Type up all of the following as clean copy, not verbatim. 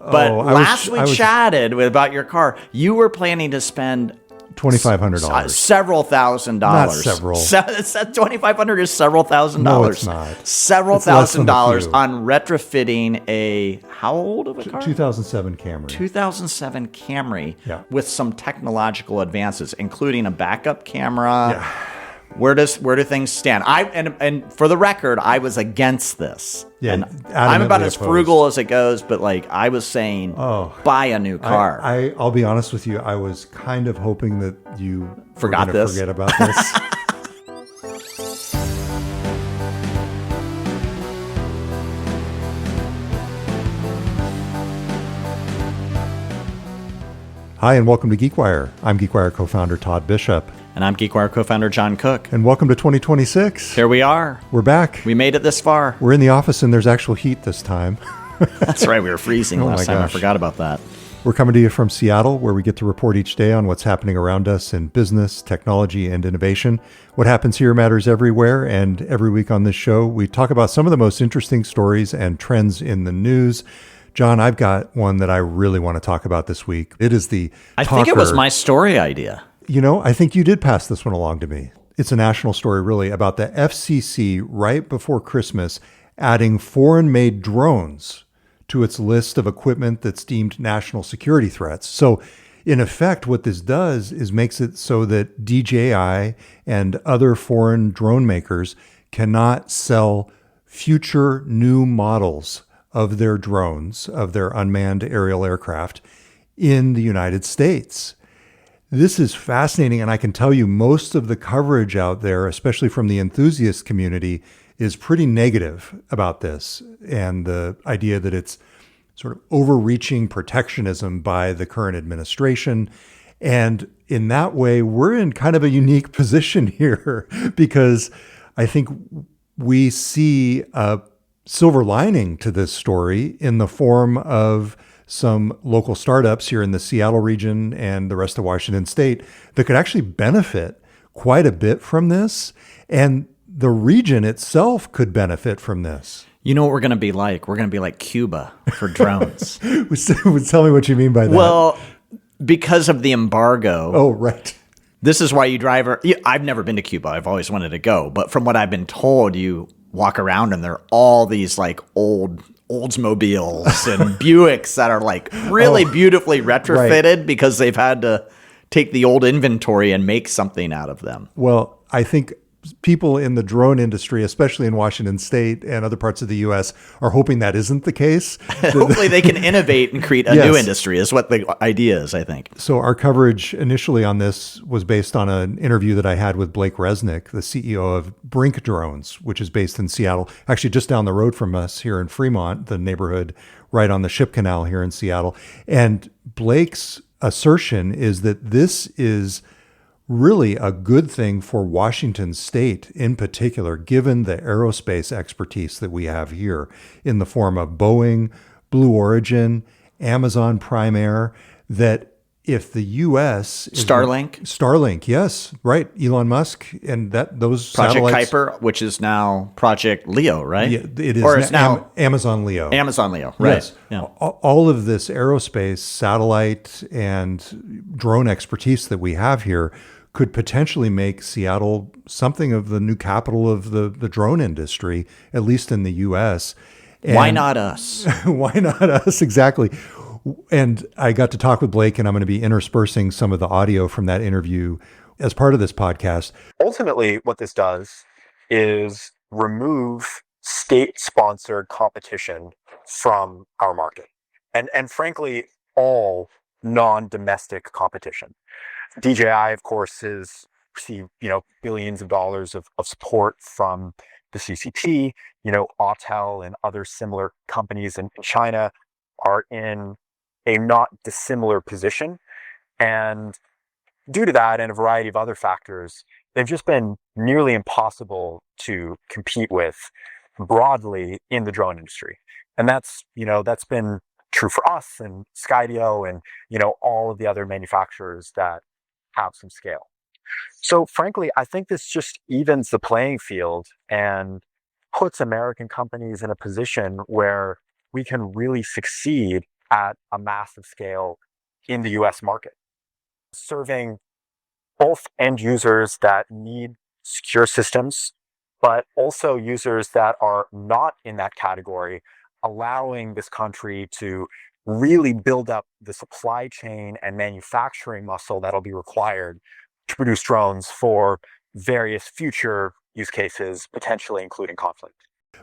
But last we chatted about your car, you were planning to spend $2,500. Several $1,000. Not several. $2,500 is several $1,000. No, it's not. Several $1,000 on retrofitting a, how old of a car? 2007 Camry. 2007 Camry with some technological advances, including a backup camera. Yeah. Where do things stand? And for the record, I was against this. Yeah, and I'm about as frugal as it goes, but like I was saying, buy a new car. I'll be honest with you. I was kind of hoping that you forget about this. Hi, and welcome to GeekWire. I'm GeekWire co-founder Todd Bishop. And I'm GeekWire co-founder John Cook. And welcome to 2026. Here we are. We're back. We made it this far. We're in the office and there's actual heat this time. That's right. We were freezing last time. I forgot about that. We're coming to you from Seattle, where we get to report each day on what's happening around us in business, technology, and innovation. What happens here matters everywhere. And every week on this show, we talk about some of the most interesting stories and trends in the news. John, I've got one that I really want to talk about this week. It is the I think it was my story idea. You know, I think you did pass this one along to me. It's a national story, really, about the FCC right before Christmas adding foreign-made drones to its list of equipment that's deemed national security threats. So, in effect, what this does is makes it so that DJI and other foreign drone makers cannot sell future new models of their drones, of their unmanned aerial aircraft, in the United States. This is fascinating, and I can tell you most of the coverage out there, especially from the enthusiast community, is pretty negative about this and the idea that it's sort of overreaching protectionism by the current administration. And in that way, we're in kind of a unique position here because I think we see a silver lining to this story in the form of some local startups here in the Seattle region and the rest of Washington state that could actually benefit quite a bit from this. And the region itself could benefit from this. You know what we're going to be like? We're going to be like Cuba for drones. Tell me what you mean by that. Well, because of the embargo. Oh, right. This is why you drive. I've never been to Cuba. I've always wanted to go. But from what I've been told, you walk around and there are all these like Oldsmobiles and Buicks that are like really beautifully retrofitted because they've had to take the old inventory and make something out of them. Well, I think people in the drone industry, especially in Washington state and other parts of the U.S., are hoping that isn't the case. Hopefully they can innovate and create a new industry is what the idea is, I think. So our coverage initially on this was based on an interview that I had with Blake Resnick, the CEO of Brink Drones, which is based in Seattle, actually just down the road from us here in Fremont, the neighborhood right on the Ship Canal here in Seattle. And Blake's assertion is that this is really a good thing for Washington state in particular, given the aerospace expertise that we have here in the form of Boeing, Blue Origin, Amazon Prime Air, that if the U.S. Starlink, yes, right, Elon Musk, and those Project satellites, Kuiper, which is now Project Leo, right? Yeah, it is. Or it's now Amazon Leo. Amazon Leo, right? Yes. Yeah. All of this aerospace, satellite, and drone expertise that we have here could potentially make Seattle something of the new capital of the drone industry, at least in the U.S. And why not us? Why not us? Exactly. And I got to talk with Blake, and I'm going to be interspersing some of the audio from that interview as part of this podcast. Ultimately, what this does is remove state-sponsored competition from our market. And frankly, all non-domestic competition. DJI, of course, has received, billions of dollars of support from the CCP. Autel and other similar companies in China are in a not dissimilar position. And due to that and a variety of other factors, they've just been nearly impossible to compete with broadly in the drone industry. And that's been true for us and Skydio and, all of the other manufacturers that have some scale. So frankly, I think this just evens the playing field and puts American companies in a position where we can really succeed at a massive scale in the US market, serving both end users that need secure systems, but also users that are not in that category, allowing this country to really build up the supply chain and manufacturing muscle that'll be required to produce drones for various future use cases, potentially including conflict.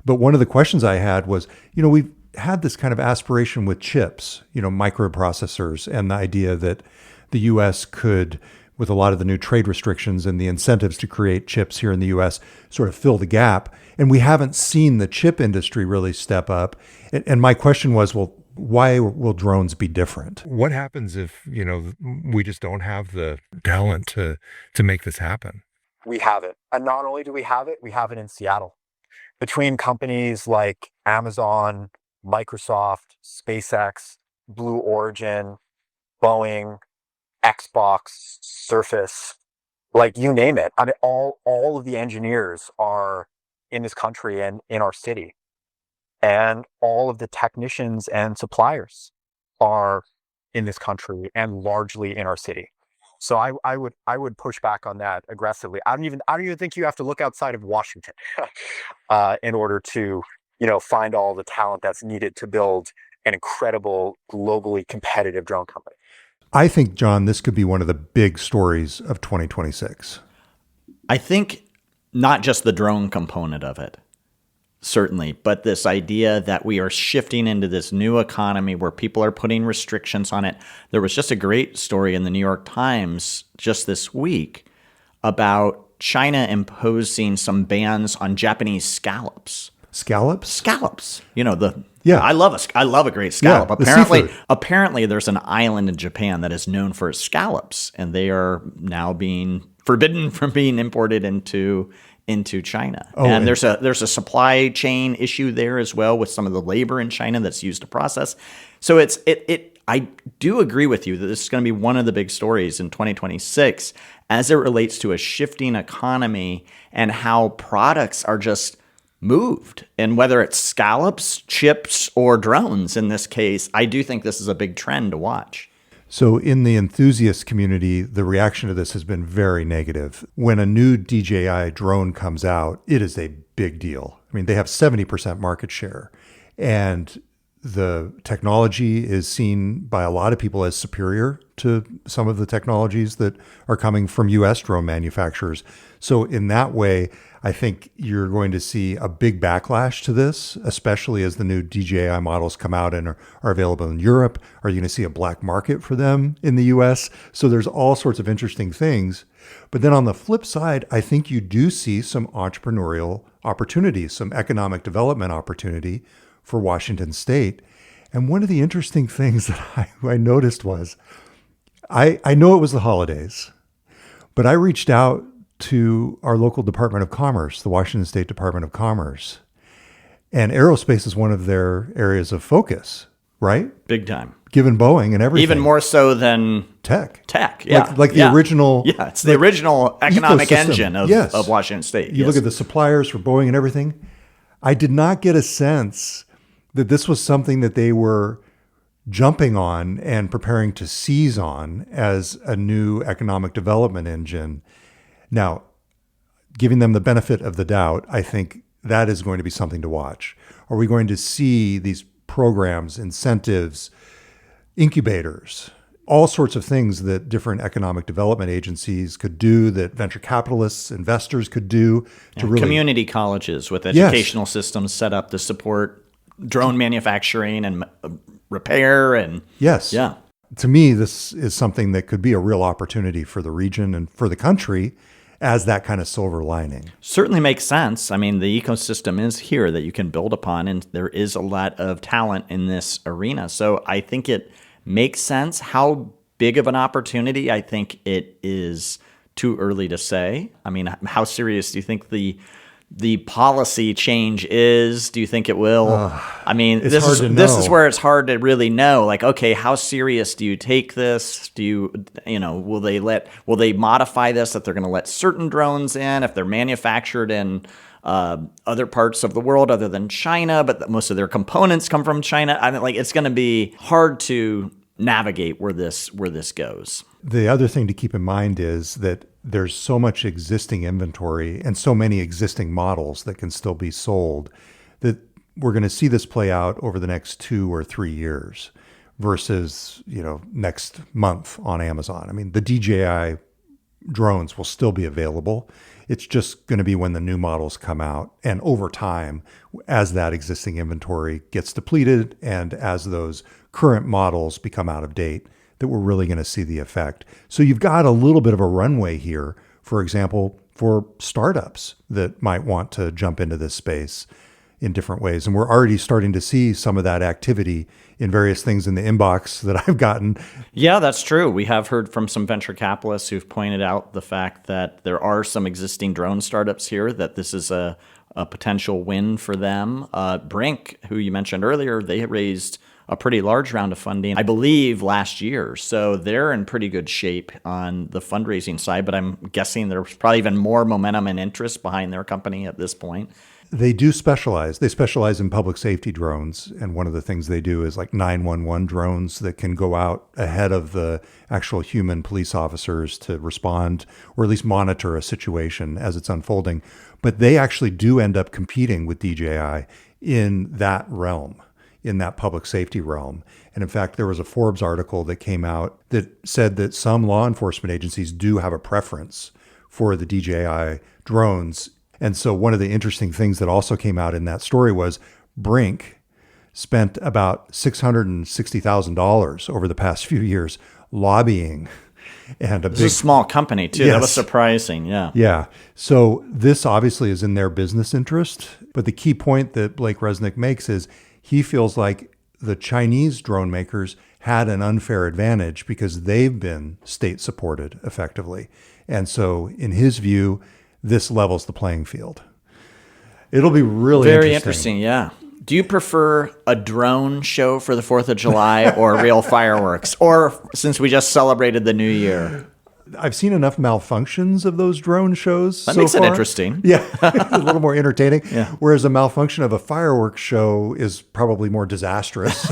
But one of the questions I had was, we've had this kind of aspiration with chips, microprocessors, and the idea that the US could, with a lot of the new trade restrictions and the incentives to create chips here in the US, sort of fill the gap. And we haven't seen the chip industry really step up. And my question was, well, why will drones be different? What happens if, we just don't have the talent to make this happen? We have it. And not only do we have it in Seattle. Between companies like Amazon, Microsoft, SpaceX, Blue Origin, Boeing, Xbox, Surface, like you name it. I mean, all of the engineers are in this country and in our city. And all of the technicians and suppliers are in this country and largely in our city. So I would push back on that aggressively. I don't even think you have to look outside of Washington in order to, find all the talent that's needed to build an incredible, globally competitive drone company. I think, John, this could be one of the big stories of 2026. I think not just the drone component of it, certainly, but this idea that we are shifting into this new economy where people are putting restrictions on it. There was just a great story in the New York Times just this week about China imposing some bans on Japanese scallops. Scallops? Scallops. Yeah. I love a great scallop. Yeah, apparently there's an island in Japan that is known for its scallops, and they are now being forbidden from being imported into China. And there's a supply chain issue there as well with some of the labor in China that's used to process. So I do agree with you that this is going to be one of the big stories in 2026 as it relates to a shifting economy and how products are just moved. And whether it's scallops, chips, or drones in this case, I do think this is a big trend to watch. So in the enthusiast community, the reaction to this has been very negative. When a new DJI drone comes out, it is a big deal. I mean, they have 70% market share, and the technology is seen by a lot of people as superior to some of the technologies that are coming from US drone manufacturers. So in that way, I think you're going to see a big backlash to this, especially as the new DJI models come out and are available in Europe. Are you going to see a black market for them in the US? So there's all sorts of interesting things. But then on the flip side, I think you do see some entrepreneurial opportunities, some economic development opportunity for Washington State. And one of the interesting things that I noticed was, I know it was the holidays, but I reached out to our local Department of Commerce, the Washington State Department of Commerce. And aerospace is one of their areas of focus, right? Big time. Given Boeing and everything. Even more so than tech, yeah. Like the original. Yeah, it's the original economic ecosystem. Engine of, Yes. of Washington State. You look at the suppliers for Boeing and everything. I did not get a sense that this was something that they were jumping on and preparing to seize on as a new economic development engine. Now, giving them the benefit of the doubt, I think that is going to be something to watch. Are we going to see these programs, incentives, incubators, all sorts of things that different economic development agencies could do, that venture capitalists, investors could do to really... Community colleges with educational systems set up to support drone manufacturing and repair and... Yes. Yeah. To me, this is something that could be a real opportunity for the region and for the country as that kind of silver lining. Certainly makes sense. I mean, the ecosystem is here that you can build upon, and there is a lot of talent in this arena. So I think it makes sense. How big of an opportunity? I think it is too early to say. I mean, how serious do you think the policy change is? Do you think it will? I mean, this is where it's hard to really know. Like, okay, how serious do you take this? Will they modify this that they're going to let certain drones in if they're manufactured in other parts of the world other than China, but most of their components come from China. I mean, like, it's going to be hard to navigate where this goes. The other thing to keep in mind is that there's so much existing inventory and so many existing models that can still be sold that we're going to see this play out over the next 2 or 3 years versus, next month on Amazon. I mean, the DJI drones will still be available. It's just going to be when the new models come out, and over time, as that existing inventory gets depleted and as those current models become out of date, that we're really going to see the effect. So you've got a little bit of a runway here, for example, for startups that might want to jump into this space in different ways. And we're already starting to see some of that activity in various things in the inbox that I've gotten. Yeah, that's true. We have heard from some venture capitalists who've pointed out the fact that there are some existing drone startups here, that this is a potential win for them. Brink, who you mentioned earlier, they raised a pretty large round of funding, I believe, last year. So they're in pretty good shape on the fundraising side, but I'm guessing there's probably even more momentum and interest behind their company at this point. They do specialize. They specialize in public safety drones. And one of the things they do is like 911 drones that can go out ahead of the actual human police officers to respond or at least monitor a situation as it's unfolding. But they actually do end up competing with DJI in that realm, in that public safety realm. And in fact, there was a Forbes article that came out that said that some law enforcement agencies do have a preference for the DJI drones. And so one of the interesting things that also came out in that story was Brink spent about $660,000 over the past few years lobbying. And it's a small company too. Yes. That was surprising. Yeah. Yeah. So this obviously is in their business interest. But the key point that Blake Resnick makes is he feels like the Chinese drone makers had an unfair advantage because they've been state supported effectively. And so in his view, this levels the playing field. It'll be really very interesting. Yeah. Do you prefer a drone show for the 4th of July or real fireworks? Or since we just celebrated the new year? I've seen enough malfunctions of those drone shows. That makes it interesting. Yeah, a little more entertaining. Yeah. Whereas a malfunction of a fireworks show is probably more disastrous.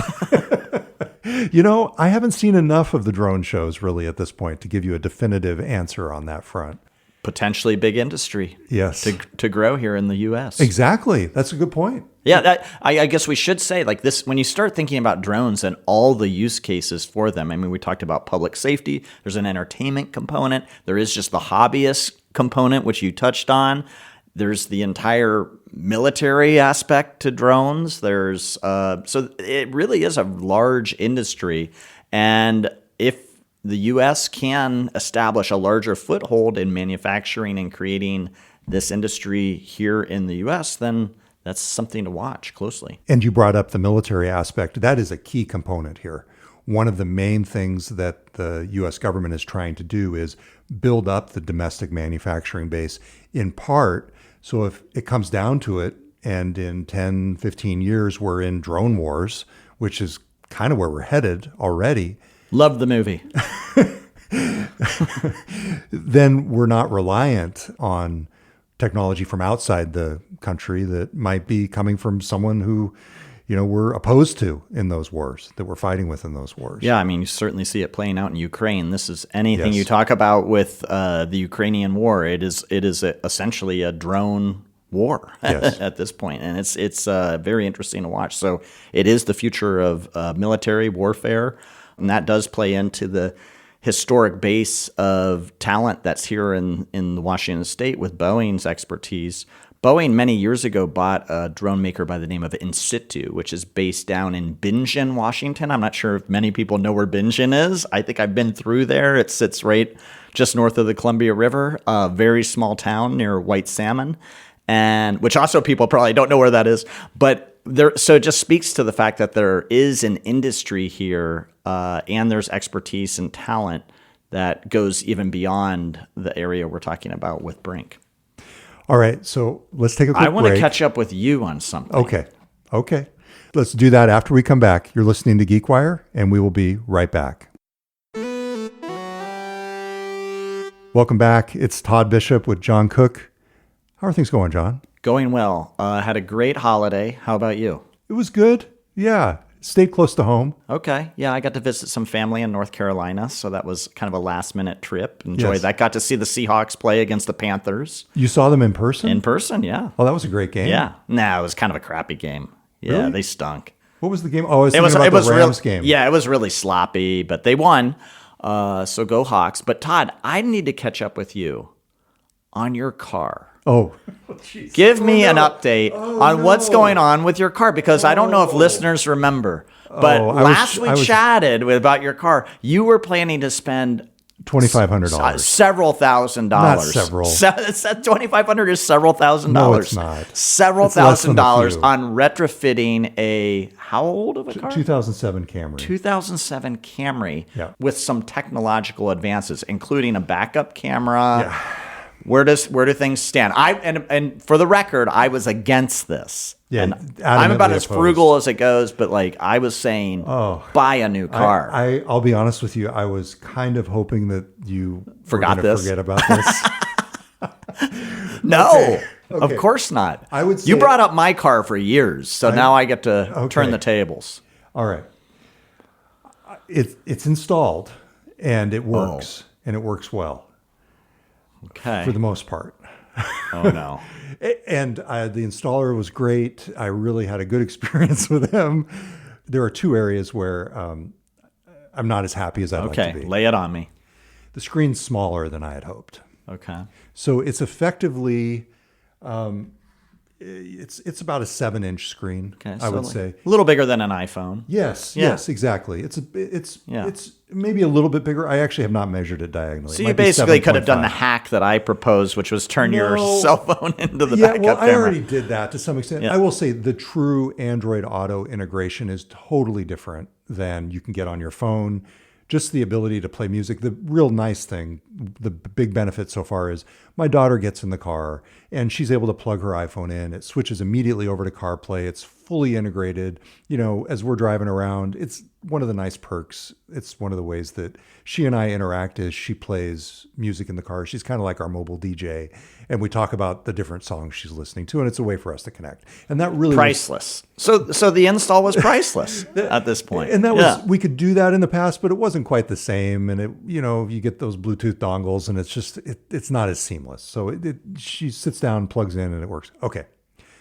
I haven't seen enough of the drone shows really at this point to give you a definitive answer on that front. Potentially big industry. Yes. To grow here in the U.S. Exactly. That's a good point. Yeah, I guess we should say, like, this, when you start thinking about drones and all the use cases for them, I mean, we talked about public safety. There's an entertainment component. There is just the hobbyist component, which you touched on. There's the entire military aspect to drones. There's so it really is a large industry. And if the U.S. can establish a larger foothold in manufacturing and creating this industry here in the U.S., then that's something to watch closely. And you brought up the military aspect. That is a key component here. One of the main things that the U.S. government is trying to do is build up the domestic manufacturing base, in part so if it comes down to it, and in 10, 15 years we're in drone wars, which is kind of where we're headed already. Love the movie. Then we're not reliant on technology from outside the country that might be coming from someone who, we're opposed to in those wars, that we're fighting with in those wars. Yeah, I mean, you certainly see it playing out in Ukraine. This is anything Yes. you talk about with the Ukrainian war. It is essentially a drone war Yes. at this point, and it's very interesting to watch. So it is the future of military warfare, and that does play into the historic base of talent that's here in the Washington state with Boeing's expertise. Boeing many years ago bought a drone maker by the name of In-Situ, which is based down in Bingen, Washington. I'm not sure if many people know where Bingen is. I think I've been through there. It sits right just north of the Columbia River, a very small town near White Salmon, and which also people probably don't know where that is. But so it just speaks to the fact that there is an industry here, and there's expertise and talent that goes even beyond the area we're talking about with Brink. All right, so let's take a quick break. I want to catch up with you on something. Okay. Let's do that after we come back. You're listening to GeekWire, and we will be right back. Welcome back. It's Todd Bishop with John Cook. How are things going, John? Going well. Had a great holiday. How about you? It was good. Yeah. Stayed close to home. Okay. Yeah, I got to visit some family in North Carolina, so that was kind of a last-minute trip. Enjoyed that. Got to see the Seahawks play against the Panthers. You saw them in person? In person, yeah. Oh, that was a great game. Yeah. Nah, it was kind of a crappy game. Yeah, Really? they stunk. What was the game? Oh, I was thinking about the Rams game. Yeah, it was really sloppy, but they won. So go Hawks. But Todd, I need to catch up with you on your car. Oh, Give me an update on what's going on with your car, because I don't know if listeners remember, but last we chatted about your car. You were planning to spend $2,500. Several $1,000. Not several. $2,500 is several $1,000. No, it's not. Several It's less than a $1,000 few. on retrofitting a, how old of a car? 2007 Camry. 2007 Camry Yeah. with some technological advances, including a backup camera. Yeah. Where do things stand? And for the record, I was against this. Yeah, and I'm about as adamantly frugal as it goes, but like I was saying, buy a new car. I'll be honest with you. I was kind of hoping that you Forgot were this? forget about this. No, Okay. of course not. I would say, you brought up my car for years, so now I get to turn the tables. All right. It's installed and it works and it works well. Okay. For the most part. Oh no. And the installer was great. I really had a good experience with him. There are two areas where I'm not as happy as I'd like to be. Lay it on me. The screen's smaller than I had hoped. Okay. So it's effectively, it's about a 7-inch screen. Okay, I would say a little bigger than an iPhone. Yes, exactly. It's maybe a little bit bigger. I actually have not measured it diagonally. So you basically could have done the hack that I proposed, which was turn your cell phone into the backup camera. I already did that to some extent. Yeah. I will say the true Android Auto integration is totally different than you can get on your phone. Just the ability to play music. The real nice thing, the big benefit so far is my daughter gets in the car and she's able to plug her iPhone in. It switches immediately over to CarPlay. It's fully integrated. You know, as we're driving around, it's one of the nice perks. It's one of the ways that she and I interact is she plays music in the car. She's kind of like our mobile DJ. And we talk about the different songs she's listening to. And it's a way for us to connect. And that really priceless. So the install was priceless at this point. And that was, we could do that in the past, but it wasn't quite the same. And it, you know, you get those Bluetooth dongles and it's just, it's not as seamless. So she sits down, plugs in and it works. Okay.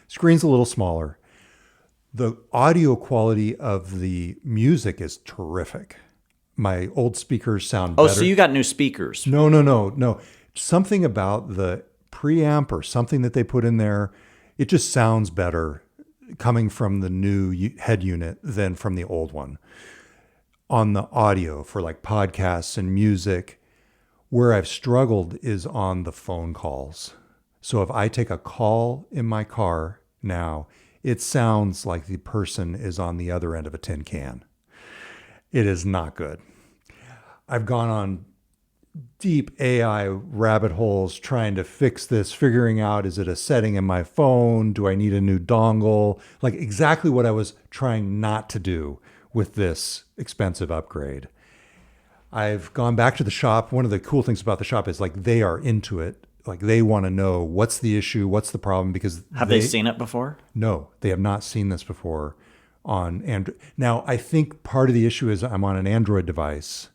Screen's a little smaller. The audio quality of the music is terrific. My old speakers sound better. Oh, so you got new speakers. No. Something about the preamp or something that they put in there, it just sounds better coming from the new head unit than from the old one. On the audio for like podcasts and music, where I've struggled is on the phone calls. So if I take a call in my car now, it sounds like the person is on the other end of a tin can. It is not good. I've gone on deep AI rabbit holes trying to fix this, figuring out, is it a setting in my phone? Do I need a new dongle? Like exactly what I was trying not to do with this expensive upgrade. I've gone back to the shop. One of the cool things about the shop is like they are into it. Like they want to know what's the issue, what's the problem, because have they seen it before? No, they have not seen this before on Android. Now, I think part of the issue is I'm on an Android device,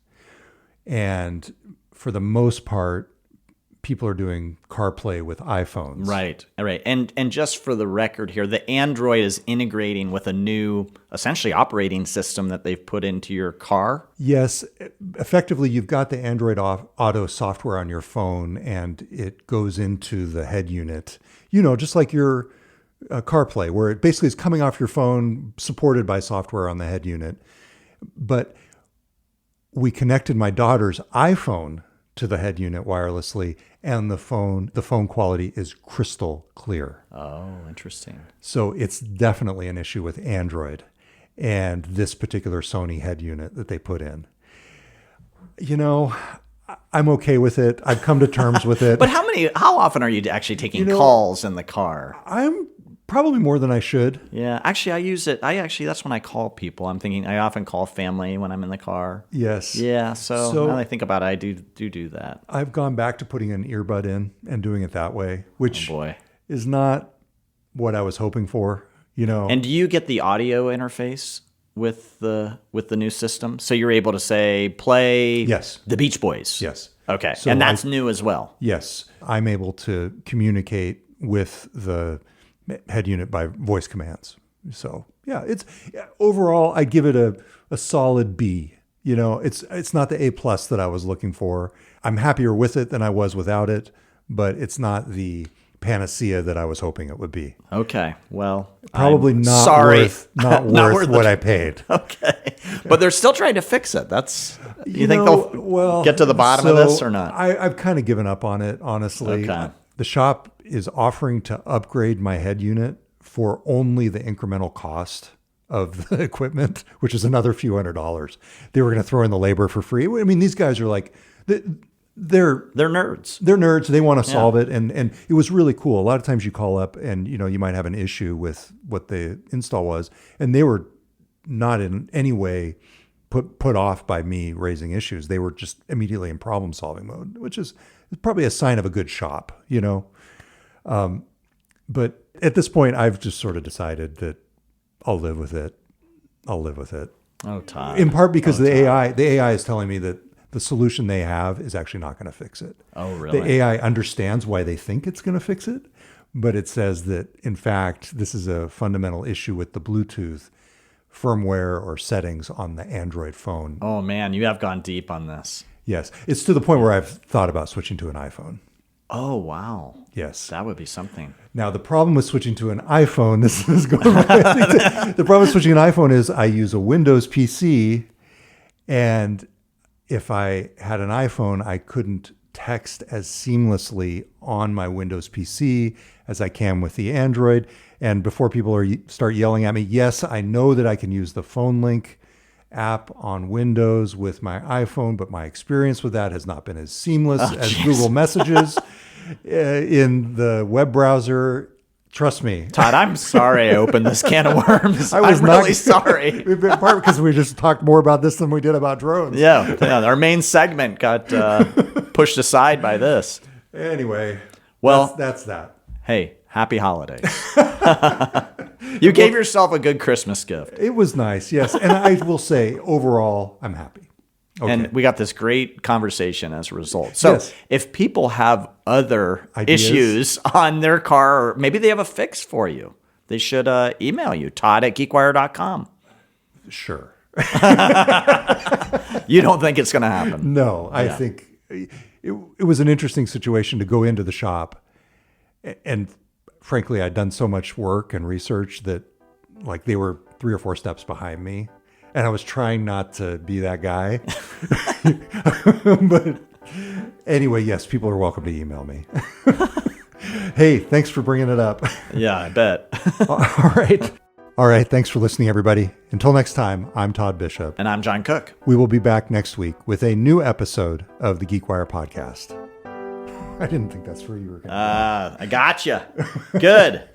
and for the most part, people are doing CarPlay with iPhones. Right. And just for the record here, the Android is integrating with a new, essentially, operating system that they've put into your car. Yes. Effectively, you've got the Android Auto software on your phone, and it goes into the head unit. You know, just like your CarPlay, where it basically is coming off your phone, supported by software on the head unit. But we connected my daughter's iPhone to the head unit wirelessly, and the phone quality is crystal clear. Oh, interesting. So it's definitely an issue with Android and this particular Sony head unit that they put in. You know, I'm okay with it. I've come to terms with it. But how often are you actually taking calls in the car? I'm probably more than I should. Yeah, actually, I use it. That's when I call people. I'm thinking I often call family when I'm in the car. Yes. Yeah. So now that I think about it, I do that. I've gone back to putting an earbud in and doing it that way, which is not what I was hoping for, And do you get the audio interface with the new system? So you're able to say, play the Beach Boys. Yes. Okay. So and that's new as well. Yes. I'm able to communicate with the head unit by voice commands. So yeah, overall, I give it a solid B. It's not the A+ that I was looking for. I'm happier with it than I was without it, but it's not the panacea that I was hoping it would be. Okay. Well, probably I'm not sorry. not worth what I paid. Okay. But they're still trying to fix it. You think they'll get to the bottom of this or not? I've kind of given up on it, honestly. Okay. The shop is offering to upgrade my head unit for only the incremental cost of the equipment, which is another few $100s. They were going to throw in the labor for free. I mean, these guys are like, they're nerds. They're nerds. They want to solve it. And it was really cool. A lot of times you call up and, you might have an issue with what the install was. And they were not in any way put off by me raising issues. They were just immediately in problem solving mode, which is probably a sign of a good shop, But at this point, I've just sort of decided that I'll live with it. Oh, Todd. In part because the AI is telling me that the solution they have is actually not going to fix it. Oh, really? The AI understands why they think it's going to fix it, but it says that, in fact, this is a fundamental issue with the Bluetooth firmware or settings on the Android phone. Oh, man, you have gone deep on this. Yes. It's to the point where I've thought about switching to an iPhone. Oh, wow. Yes. That would be something. Now, the problem with switching to an iPhone, the problem with switching an iPhone is I use a Windows PC, and if I had an iPhone, I couldn't text as seamlessly on my Windows PC as I can with the Android. And before people start yelling at me, yes, I know that I can use the Phone Link app on Windows with my iPhone, but my experience with that has not been as seamless as Google Messages in the web browser. Trust me. Todd, I'm sorry I opened this can of worms. I'm really sorry. In part because we just talked more about this than we did about drones. Yeah, our main segment got pushed aside by this. Anyway, well, that's that. Hey, happy holidays. You gave yourself a good Christmas gift. It was nice, yes. And I will say, overall, I'm happy. Okay. And we got this great conversation as a result. So if people have other issues on their car, or maybe they have a fix for you, they should email you, Todd@GeekWire.com. Sure. You don't think it's going to happen? No, I think it was an interesting situation to go into the shop. And frankly, I'd done so much work and research that like they were 3 or 4 steps behind me. And I was trying not to be that guy. But anyway, yes, people are welcome to email me. Hey, thanks for bringing it up. Yeah, I bet. All right. Thanks for listening, everybody. Until next time, I'm Todd Bishop. And I'm John Cook. We will be back next week with a new episode of the GeekWire podcast. I didn't think that's where you were going. I gotcha. Good.